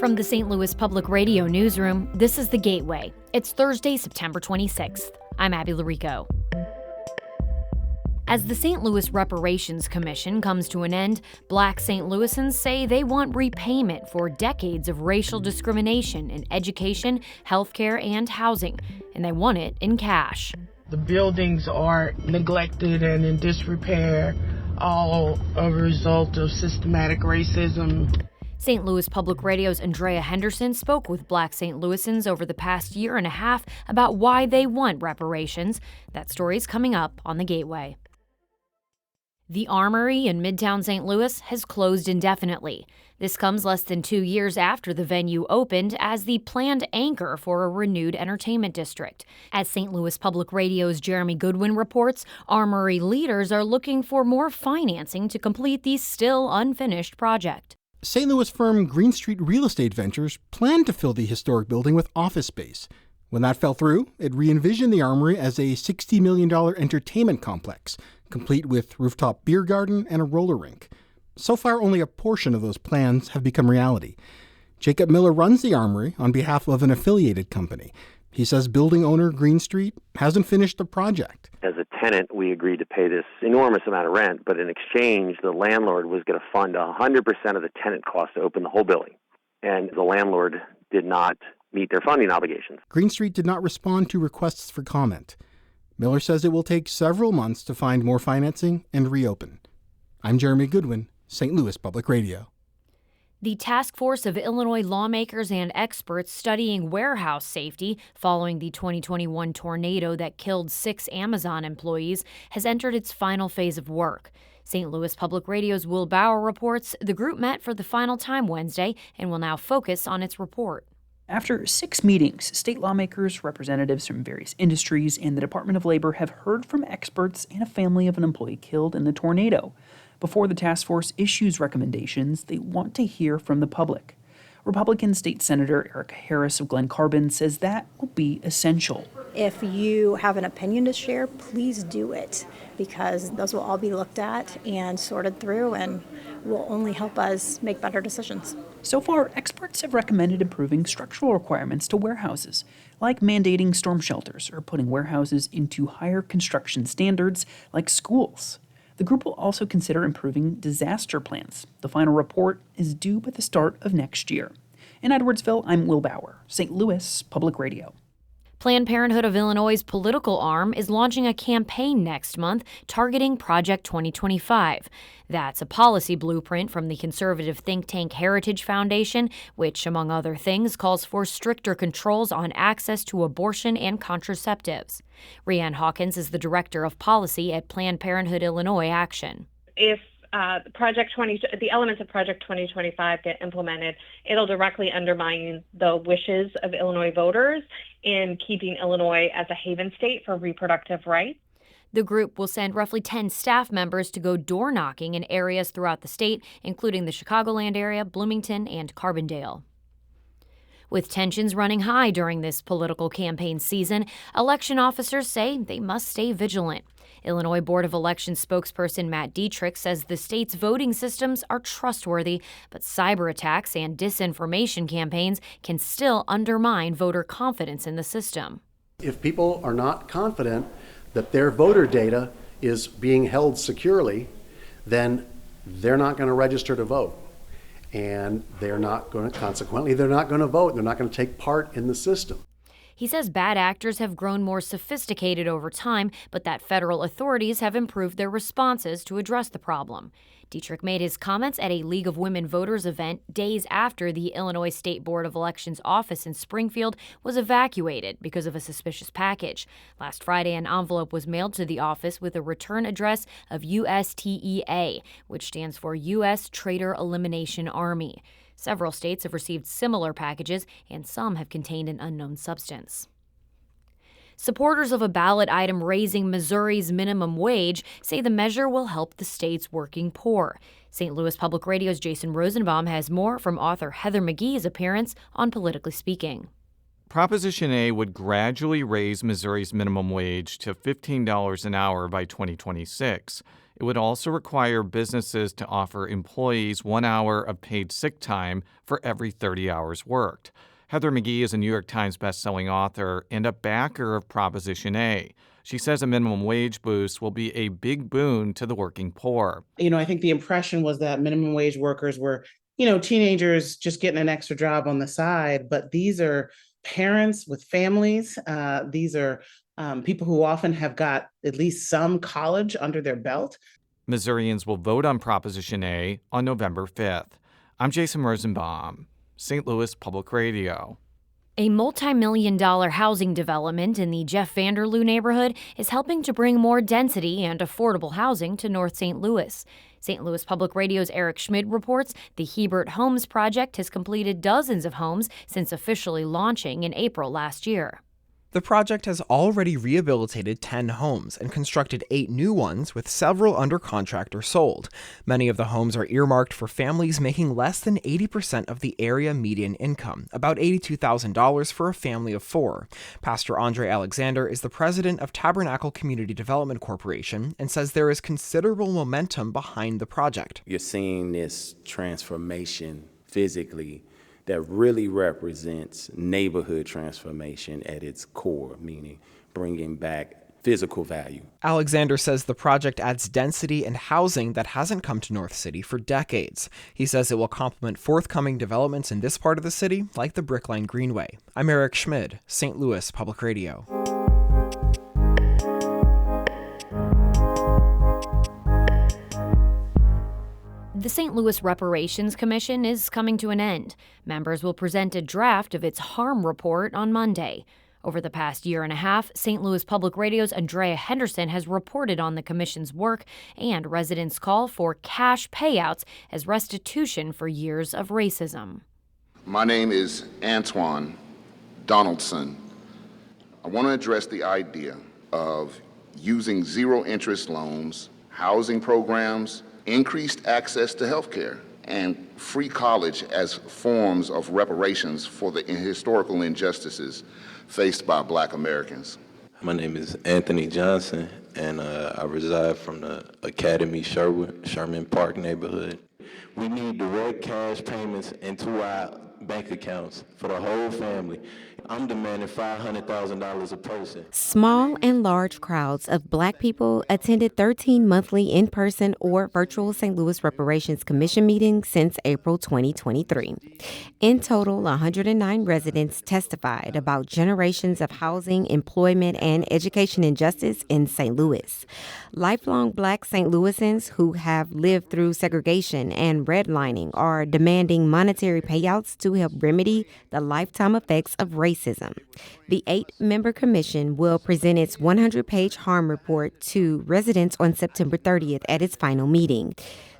From the St. Louis Public Radio newsroom, this is The Gateway. It's Thursday, September 26th. I'm Abby Larico. As the St. Louis Reparations Commission comes to an end, Black St. Louisans say they want repayment for decades of racial discrimination in education, healthcare, and housing, and they want it in cash. The buildings are neglected and in disrepair, all a result of systematic racism. St. Louis Public Radio's Andrea Henderson spoke with Black St. Louisans over the past year and a half about why they want reparations. That story's coming up on The Gateway. The Armory in Midtown St. Louis has closed indefinitely. This comes less than 2 years after the venue opened as the planned anchor for a renewed entertainment district. As St. Louis Public Radio's Jeremy Goodwin reports, Armory leaders are looking for more financing to complete the still unfinished project. St. Louis firm Green Street Real Estate Ventures planned to fill the historic building with office space. When that fell through, it re-envisioned the Armory as a $60 million entertainment complex, complete with rooftop beer garden and a roller rink. So far, only a portion of those plans have become reality. Jacob Miller runs the Armory on behalf of an affiliated company. He says building owner Green Street hasn't finished the project. As a tenant, we agreed to pay this enormous amount of rent, but in exchange, the landlord was going to fund 100% of the tenant cost to open the whole building. And the landlord did not meet their funding obligations. Green Street did not respond to requests for comment. Miller says it will take several months to find more financing and reopen. I'm Jeremy Goodwin, St. Louis Public Radio. The task force of Illinois lawmakers and experts studying warehouse safety following the 2021 tornado that killed 6 Amazon employees has entered its final phase of work. St. Louis Public Radio's Will Bauer reports the group met for the final time Wednesday and will now focus on its report. After 6 meetings, state lawmakers, representatives from various industries, and the Department of Labor have heard from experts and a family of an employee killed in the tornado. Before the task force issues recommendations, they want to hear from the public. Republican State Senator Erica Harris of Glen Carbon says that will be essential. If you have an opinion to share, please do it, because those will all be looked at and sorted through and will only help us make better decisions. So far, experts have recommended improving structural requirements to warehouses, like mandating storm shelters or putting warehouses into higher construction standards like schools. The group will also consider improving disaster plans. The final report is due by the start of next year. In Edwardsville, I'm Will Bauer, St. Louis Public Radio. Planned Parenthood of Illinois' political arm is launching a campaign next month targeting Project 2025. That's a policy blueprint from the conservative think tank Heritage Foundation, which, among other things, calls for stricter controls on access to abortion and contraceptives. Rhianne Hawkins is the director of policy at Planned Parenthood Illinois Action. If the elements of Project 2025 get implemented, it'll directly undermine the wishes of Illinois voters in keeping Illinois as a haven state for reproductive rights. The group will send roughly 10 staff members to go door knocking in areas throughout the state, including the Chicagoland area, Bloomington, and Carbondale. With tensions running high during this political campaign season, election officers say they must stay vigilant. Illinois Board of Elections spokesperson Matt Dietrich says the state's voting systems are trustworthy, but cyber attacks and disinformation campaigns can still undermine voter confidence in the system. If people are not confident that their voter data is being held securely, then they're not going to register to vote. And they're not going to vote. They're not going to take part in the system. He says bad actors have grown more sophisticated over time, but that federal authorities have improved their responses to address the problem. Dietrich made his comments at a League of Women Voters event days after the Illinois State Board of Elections office in Springfield was evacuated because of a suspicious package. Last Friday, an envelope was mailed to the office with a return address of USTEA, which stands for U.S. Traitor Elimination Army. Several states have received similar packages, and some have contained an unknown substance. Supporters of a ballot item raising Missouri's minimum wage say the measure will help the state's working poor. St. Louis Public Radio's Jason Rosenbaum has more from author Heather McGee's appearance on Politically Speaking. Proposition A would gradually raise Missouri's minimum wage to $15 an hour by 2026. It It would also require businesses to offer employees 1 hour of paid sick time for every 30 hours worked. Heather McGee is a New York Times bestselling author and a backer of Proposition A. She says a minimum wage boost will be a big boon to the working poor. I think the impression was that minimum wage workers were, teenagers just getting an extra job on the side. But these are parents with families. These are people who often have got at least some college under their belt. Missourians will vote on Proposition A on November 5th. I'm Jason Rosenbaum, St. Louis Public Radio. A multi-million-dollar housing development in the Jeff Vanderloo neighborhood is helping to bring more density and affordable housing to North St. Louis. St. Louis Public Radio's Eric Schmid reports the Hebert Homes project has completed dozens of homes since officially launching in April last year. The project has already rehabilitated 10 homes and constructed 8 new ones, with several under contract or sold. Many of the homes are earmarked for families making less than 80% of the area median income, about $82,000 for a family of 4. Pastor Andrea Alexander is the president of Tabernacle Community Development Corporation and says there is considerable momentum behind the project. You're seeing this transformation physically that really represents neighborhood transformation at its core, meaning bringing back physical value. Alexander says the project adds density and housing that hasn't come to North City for decades. He says it will complement forthcoming developments in this part of the city, like the Brickline Greenway. I'm Eric Schmid, St. Louis Public Radio. The St. Louis Reparations Commission is coming to an end. Members will present a draft of its harm report on Monday. Over the past year and a half, St. Louis Public Radio's Andrea Henderson has reported on the commission's work, and residents call for cash payouts as restitution for years of racism. My name is Antoine Donaldson. I want to address the idea of using zero-interest loans, housing programs, increased access to health care, and free college as forms of reparations for the historical injustices faced by Black Americans. My name is Anthony Johnson, and I reside from the Academy Sherman Park neighborhood. We need direct cash payments into our bank accounts for the whole family. I'm demanding $500,000 a person. Small and large crowds of Black people attended 13 monthly in-person or virtual St. Louis Reparations Commission meetings since April 2023. In total, 109 residents testified about generations of housing, employment, and education injustice in St. Louis. Lifelong Black St. Louisans who have lived through segregation and redlining are demanding monetary payouts to help remedy the lifetime effects of racism. The 8-member commission will present its 100-page harm report to residents on September 30th at its final meeting.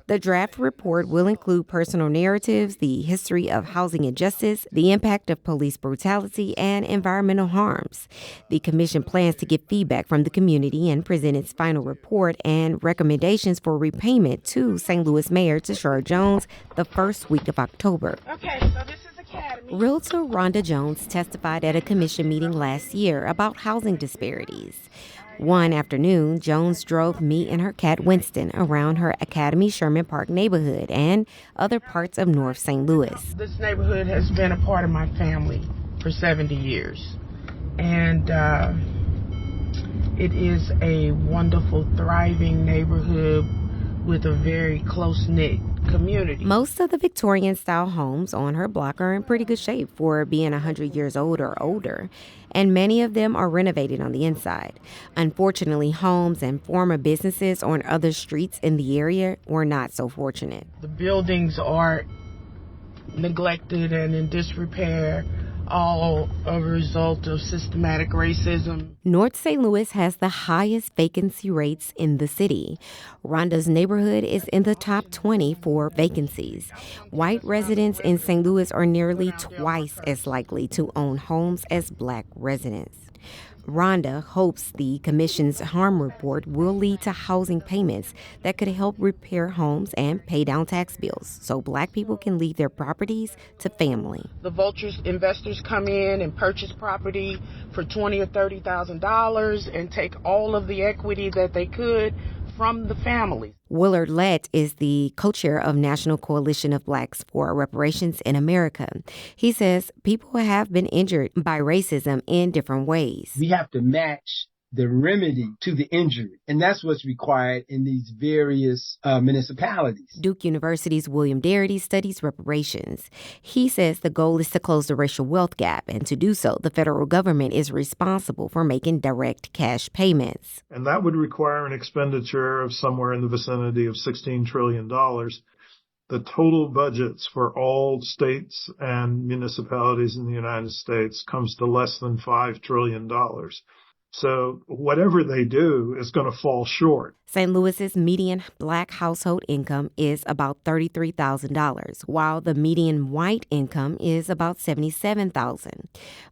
The draft report will include personal narratives, the history of housing injustice, the impact of police brutality, and environmental harms. The commission plans to get feedback from the community and present its final report and recommendations for repayment to St. Louis Mayor Tashara Jones the first week of October. Okay, so this is Academy. Realtor Rhonda Jones testified at a commission meeting last year about housing disparities. One afternoon, Jones drove me and her cat Winston around her Academy Sherman Park neighborhood and other parts of North St. Louis. This neighborhood has been a part of my family for 70 years. And it is a wonderful, thriving neighborhood with a very close-knit community. Most of the Victorian-style homes on her block are in pretty good shape for being 100 years old or older, and many of them are renovated on the inside. Unfortunately, homes and former businesses on other streets in the area were not so fortunate. The buildings are neglected and in disrepair, all a result of systematic racism. North St. Louis has the highest vacancy rates in the city. Rhonda's neighborhood is in the top 20 for vacancies. White residents in St. Louis are nearly twice as likely to own homes as Black residents. Rhonda hopes the commission's harm report will lead to housing payments that could help repair homes and pay down tax bills so Black people can leave their properties to family. The vultures investors come in and purchase property for $20,000 or $30,000 and take all of the equity that they could from the families. Willard Lett is the co-chair of National Coalition of Blacks for Reparations in America. He says people have been injured by racism in different ways. We have to match the remedy to the injury, and that's what's required in these various municipalities. Duke University's William Darity studies reparations. He says the goal is to close the racial wealth gap, and to do so, the federal government is responsible for making direct cash payments. And that would require an expenditure of somewhere in the vicinity of $16 trillion. The total budgets for all states and municipalities in the United States comes to less than $5 trillion. So whatever they do is going to fall short. St. Louis's median Black household income is about $33,000, while the median white income is about $77,000.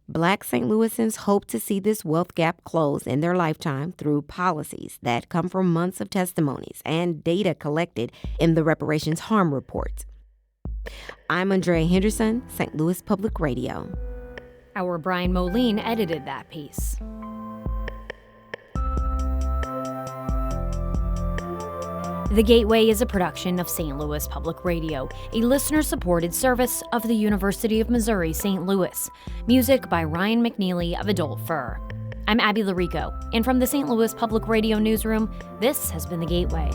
Black St. Louisans hope to see this wealth gap close in their lifetime through policies that come from months of testimonies and data collected in the Reparations Harm Report. I'm Andrea Henderson, St. Louis Public Radio. Our Brian Moline edited that piece. The Gateway is a production of St. Louis Public Radio, a listener-supported service of the University of Missouri St. Louis. Music by Ryan McNeely of Adult Fur. I'm Abby Larico, and from the St. Louis Public Radio newsroom, this has been The Gateway.